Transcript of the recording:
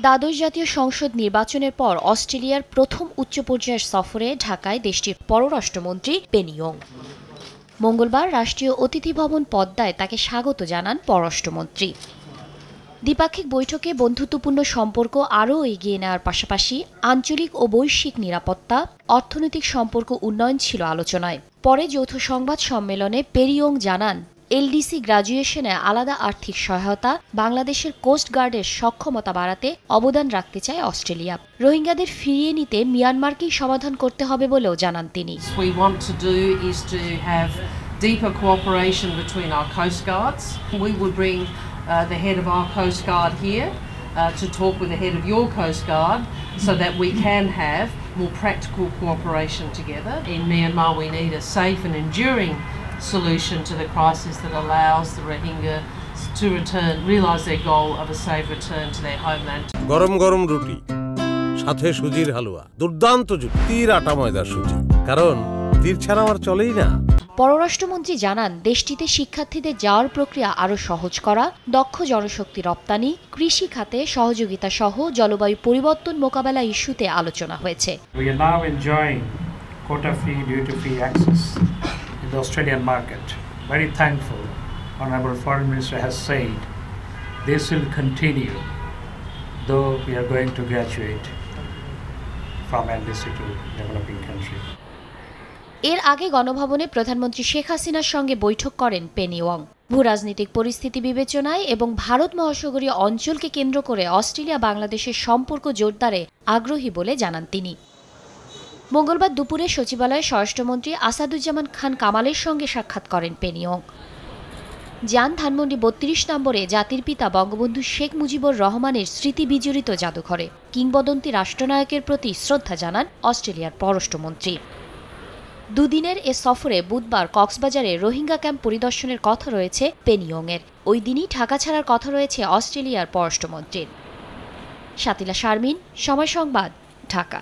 দ্বাদশ জাতীয় সংসদ নির্বাচনের পর অস্ট্রেলিয়ার প্রথম উচ্চ পর্যায়ের সফরে ঢাকায় দেশটির পররাষ্ট্রমন্ত্রী পেনি ইয়ং। মঙ্গলবার রাষ্ট্রীয় অতিথি ভবন পদ্মায় তাকে স্বাগত জানান পররাষ্ট্রমন্ত্রী। দ্বিপাক্ষিক বৈঠকে বন্ধুত্বপূর্ণ সম্পর্ক আরও এগিয়ে নেওয়ার পাশাপাশি আঞ্চলিক ও বৈশ্বিক নিরাপত্তা, অর্থনৈতিক সম্পর্ক উন্নয়ন ছিল আলোচনায়। পরে যৌথ সংবাদ সম্মেলনে পেনি ইয়ং জানান, এলডিসি গ্রাজুয়েশনে আলাদা আর্থিক সহায়তা, বাংলাদেশের কোস্ট গার্ডের সক্ষমতা বাড়াতে অবদান রাখতে চায় অস্ট্রেলিয়া। রোহিঙ্গাদের ফিরিয়ে নিতে মিয়ানমারকেই সমাধান করতে হবে বলেও জানান তিনি। Deeper cooperation between our coast guards. We will bring the head of our coast guard here to talk with the head of your coast guard so that we can have more practical cooperation together. In Myanmar we need a safe and enduring solution to the crisis that allows the Rohingya to realise their goal of a safe return to their homeland. গরম গরম রুটি সাথে সুজির হালুয়া, দুর্দান্ত তীর আটা ময়দার সুজি, কারণ তীর ছাড়া আমার চলেই না। পররাষ্ট্রমন্ত্রী জানান, দেশটিতে শিক্ষার্থীদের যাওয়ার প্রক্রিয়া আরও সহজ করা, দক্ষ জনশক্তি রপ্তানি, কৃষি খাতে সহযোগিতা সহ জলবায়ু পরিবর্তন মোকাবেলা ইস্যুতে আলোচনা হয়েছে। We are now enjoying quota-free, duty-free access in the Australian market. Very thankful, Honourable Foreign Minister has said this will continue, though we are going to graduate from LDC to developing country. এর আগে গণভবনে প্রধানমন্ত্রী শেখ হাসিনার সঙ্গে বৈঠক করেন Penney young. ভূরাজনৈতিক পরিস্থিতি বিবেচনায় এবং ভারত মহাসাগরীয় অঞ্চলকে কেন্দ্র করে অস্ট্রেলিয়া বাংলাদেশের সম্পর্ক জোরদারে আগ্রহী বলে জানান তিনি। মঙ্গলবার দুপুরে সচিবালয়ে স্বরাষ্ট্রমন্ত্রী আসাদুজ্জামান খান কামালের সঙ্গে সাক্ষাৎ করেন পেনি ইয়ং। যান ধানমন্ডি ৩২ নম্বরে জাতির পিতা বঙ্গবন্ধু শেখ মুজিবুর রহমানের স্মৃতি বিজড়িত জাদুঘরে কিংবদন্তি রাষ্ট্রনায়কের প্রতি শ্রদ্ধা জানান অস্ট্রেলিয়ার পররাষ্ট্রমন্ত্রী। দুদিনের এ সফরে বুধবার কক্সবাজারে রোহিঙ্গা ক্যাম্প পরিদর্শনের কথা রয়েছে পেনি ইয়ংয়ের। ওই দিনই ঢাকা ছাড়ার কথা রয়েছে অস্ট্রেলিয়ার পররাষ্ট্রমন্ত্রীর। শাতিলা শারমিন, সময় সংবাদ, ঢাকা।